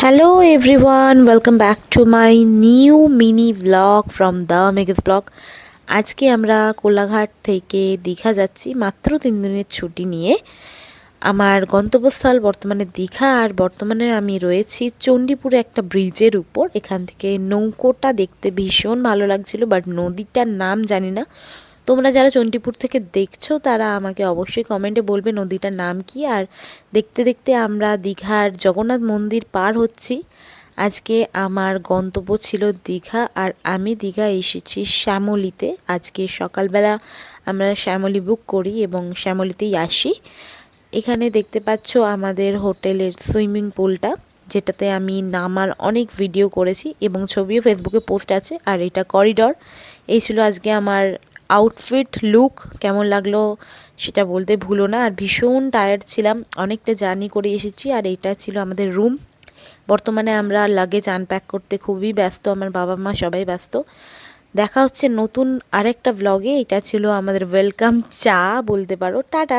Hello everyone, welcome back to my new mini vlog from the Megas Vlog. আজকে আমরা কোলাঘাট থেকে দীঘা যাচ্ছি মাত্র 3 দিনের ছুটি নিয়ে। আমার গন্তব্যস্থল বর্তমানে দীঘা, আর বর্তমানে আমি রয়েছি চণ্ডীপুরে একটা ব্রিজের উপর। এখান থেকে নৌকোটা দেখতে ভীষণ ভালো লাগছিল, বাট নদীটার নাম জানি না। তোমরা যারা চণ্ডীপুর থেকে দেখছো তারা আমাকে অবশ্যই কমেন্টে বলবে নদীটার নাম কি। আর দেখতে দেখতে আমরা দীঘার জগন্নাথ মন্দির পার হচ্ছি। আজকে আমার গন্তব্য ছিল দীঘা, আর আমি দীঘা এসেছি শ্যামলীতে। আজকে সকালবেলা আমরা শ্যামলী বুক করি এবং শ্যামলীতেই আসি। এখানে দেখতে পাচ্ছ আমাদের হোটেলের সুইমিং পুলটা, যেটাতে আমি নামার অনেক ভিডিও করেছি এবং ছবিও ফেসবুকে পোস্ট আছে। আর এটা করিডর। এই ছিল আজকে আমার আউটফিট লুক। কেমন লাগলো সেটা বলতে ভুলো না। আর ভীষণ টায়ার্ড ছিলাম, অনেকটা জার্নি করে এসেছি। আর এইটা ছিল আমাদের রুম। বর্তমানে আমরা লাগেজ আনপ্যাক করতে খুবই ব্যস্ত, আমার বাবা মা সবাই ব্যস্ত। দেখা হচ্ছে নতুন আরেকটা ব্লগে। এটা ছিল আমাদের ওয়েলকাম চা বলতে পারো। টাটা।